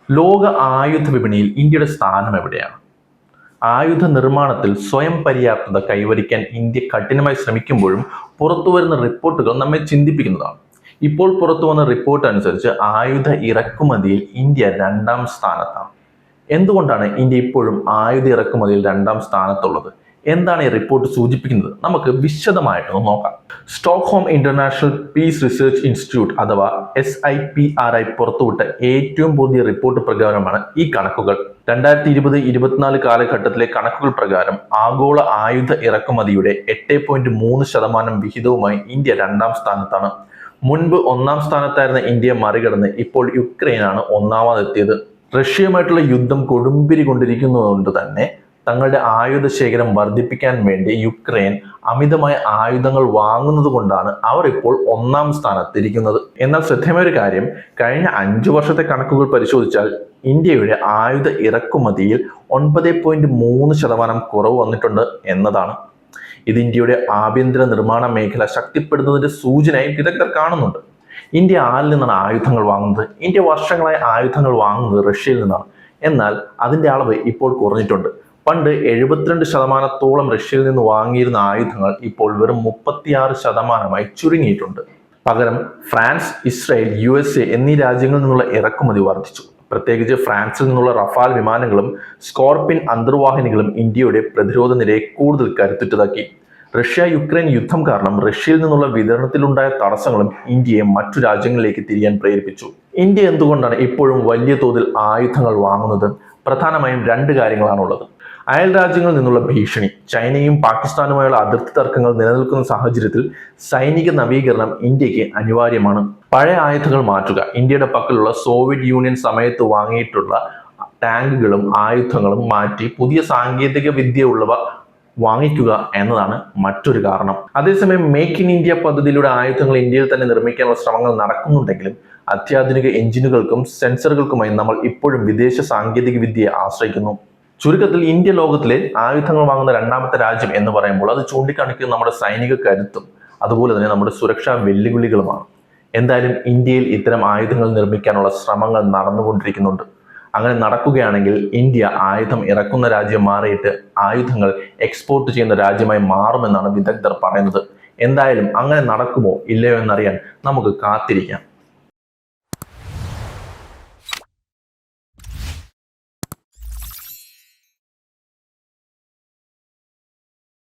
ലോക ആയുധ വിപണിയിൽ ഇന്ത്യയുടെ സ്ഥാനം എവിടെയാണ്? ആയുധ നിർമ്മാണത്തിൽ സ്വയം പര്യാപ്തത കൈവരിക്കാൻ ഇന്ത്യ കഠിനമായി ശ്രമിക്കുമ്പോഴും പുറത്തുവരുന്ന റിപ്പോർട്ടുകൾ നമ്മെ ചിന്തിപ്പിക്കുന്നതാണ്. ഇപ്പോൾ പുറത്തുവന്ന റിപ്പോർട്ട് അനുസരിച്ച് ആയുധ ഇറക്കുമതിയിൽ ഇന്ത്യ 2ാം സ്ഥാനത്താണ്. എന്തുകൊണ്ടാണ് ഇന്ത്യ ഇപ്പോഴും ആയുധ ഇറക്കുമതിയിൽ 2ാം സ്ഥാനത്തുള്ളത്? എന്താണ് ഈ റിപ്പോർട്ട് സൂചിപ്പിക്കുന്നത്? നമുക്ക് വിശദമായിട്ടൊന്ന് നോക്കാം. Stockholm International Peace Research Institute അഥവാ SIPRI പുറത്തുവിട്ട ഏറ്റവും പുതിയ റിപ്പോർട്ട് പ്രകാരമാണ് ഈ കണക്കുകൾ. 2020-24 കാലഘട്ടത്തിലെ കണക്കുകൾ പ്രകാരം ആഗോള ആയുധ ഇറക്കുമതിയുടെ 8.3% വിഹിതവുമായി ഇന്ത്യ 2ാം സ്ഥാനത്താണ്. മുൻപ് 1ാം സ്ഥാനത്തായിരുന്ന ഇന്ത്യയെ മറികടന്ന് ഇപ്പോൾ യുക്രൈനാണ് 1ാമതെത്തിയത്. റഷ്യയുമായിട്ടുള്ള യുദ്ധം കൊടുമ്പിരി കൊണ്ടിരിക്കുന്നതുകൊണ്ട് തന്നെ തങ്ങളുടെ ആയുധ ശേഖരം വർദ്ധിപ്പിക്കാൻ വേണ്ടി യുക്രൈൻ അമിതമായ ആയുധങ്ങൾ വാങ്ങുന്നത് കൊണ്ടാണ് അവർ ഇപ്പോൾ 1ാം സ്ഥാനത്തിരിക്കുന്നത്. എന്നാൽ ശ്രദ്ധേയമായ ഒരു കാര്യം, കഴിഞ്ഞ 5 വർഷത്തെ കണക്കുകൾ പരിശോധിച്ചാൽ ഇന്ത്യയുടെ ആയുധ ഇറക്കുമതിയിൽ 9.3% കുറവ് വന്നിട്ടുണ്ട് എന്നതാണ്. ഇത് ഇന്ത്യയുടെ ആഭ്യന്തര നിർമ്മാണ മേഖല ശക്തിപ്പെടുന്നതിന്റെ സൂചനയായി വിദഗ്ധർ കാണുന്നുണ്ട്. ഇന്ത്യ ആരിൽ നിന്നാണ് ആയുധങ്ങൾ വാങ്ങുന്നത്? ഇന്ത്യ വർഷങ്ങളായി ആയുധങ്ങൾ വാങ്ങുന്നത് റഷ്യയിൽ നിന്നാണ്. എന്നാൽ അതിന്റെ അളവ് ഇപ്പോൾ കുറഞ്ഞിട്ടുണ്ട്. പണ്ട് 72%-ഓളം റഷ്യയിൽ നിന്ന് വാങ്ങിയിരുന്ന ആയുധങ്ങൾ ഇപ്പോൾ വെറും 36%-ആയി ചുരുങ്ങിയിട്ടുണ്ട്. പകരം ഫ്രാൻസ്, ഇസ്രായേൽ, USA എന്നീ രാജ്യങ്ങളിൽ നിന്നുള്ള ഇറക്കുമതി വർദ്ധിച്ചു. പ്രത്യേകിച്ച് ഫ്രാൻസിൽ നിന്നുള്ള റഫാൽ വിമാനങ്ങളും സ്കോർപിൻ അന്തർവാഹിനികളും ഇന്ത്യയുടെ പ്രതിരോധ നിരയെ കൂടുതൽ കരുത്തുറ്റതാക്കി. റഷ്യ-യുക്രൈൻ യുദ്ധം കാരണം റഷ്യയിൽ നിന്നുള്ള വിതരണത്തിലുണ്ടായ തടസ്സങ്ങളും ഇന്ത്യയെ മറ്റു രാജ്യങ്ങളിലേക്ക് തിരിയാൻ പ്രേരിപ്പിച്ചു. ഇന്ത്യ എന്തുകൊണ്ടാണ് ഇപ്പോഴും വലിയ തോതിൽ ആയുധങ്ങൾ വാങ്ങുന്നത്? പ്രധാനമായും 2 കാര്യങ്ങളാണുള്ളത്. അയൽ രാജ്യങ്ങളിൽ നിന്നുള്ള ഭീഷണി. ചൈനയും പാകിസ്ഥാനുമായുള്ള അതിർത്തി തർക്കങ്ങൾ നിലനിൽക്കുന്ന സാഹചര്യത്തിൽ സൈനിക നവീകരണം ഇന്ത്യക്ക് അനിവാര്യമാണ്. പഴയ ആയുധങ്ങൾ മാറ്റുക. ഇന്ത്യയുടെ പക്കലുള്ള സോവിയറ്റ് യൂണിയൻ സമയത്ത് വാങ്ങിയിട്ടുള്ള ടാങ്കുകളും ആയുധങ്ങളും മാറ്റി പുതിയ സാങ്കേതിക വിദ്യ ഉള്ളവ വാങ്ങിക്കുക എന്നതാണ് മറ്റൊരു കാരണം. അതേസമയം മേക്ക് ഇൻ ഇന്ത്യ പദ്ധതിയിലൂടെ ആയുധങ്ങൾ ഇന്ത്യയിൽ തന്നെ നിർമ്മിക്കാനുള്ള ശ്രമങ്ങൾ നടക്കുന്നുണ്ടെങ്കിലും അത്യാധുനിക എഞ്ചിനുകൾക്കും സെൻസറുകൾക്കുമായി നമ്മൾ ഇപ്പോഴും വിദേശ സാങ്കേതിക വിദ്യയെ ആശ്രയിക്കുന്നു. ചുരുക്കത്തിൽ ഇന്ത്യ ലോകത്തിലെ ആയുധങ്ങൾ വാങ്ങുന്ന 2ാമത്തെ രാജ്യം എന്ന് പറയുമ്പോൾ അത് ചൂണ്ടിക്കാണിക്കുന്ന നമ്മുടെ സൈനിക കരുത്തും അതുപോലെ തന്നെ നമ്മുടെ സുരക്ഷാ വെല്ലുവിളികളുമാണ്. എന്തായാലും ഇന്ത്യയിൽ ഇത്തരം ആയുധങ്ങൾ നിർമ്മിക്കാനുള്ള ശ്രമങ്ങൾ നടന്നുകൊണ്ടിരിക്കുന്നുണ്ട്. അങ്ങനെ നടക്കുകയാണെങ്കിൽ ഇന്ത്യ ആയുധം ഇറക്കുന്ന രാജ്യം മാറിയിട്ട് ആയുധങ്ങൾ എക്സ്പോർട്ട് ചെയ്യുന്ന രാജ്യമായി മാറുമെന്നാണ് വിദഗ്ധർ പറയുന്നത്. എന്തായാലും അങ്ങനെ നടക്കുമോ ഇല്ലയോ എന്നറിയാൻ നമുക്ക് കാത്തിരിക്കാം.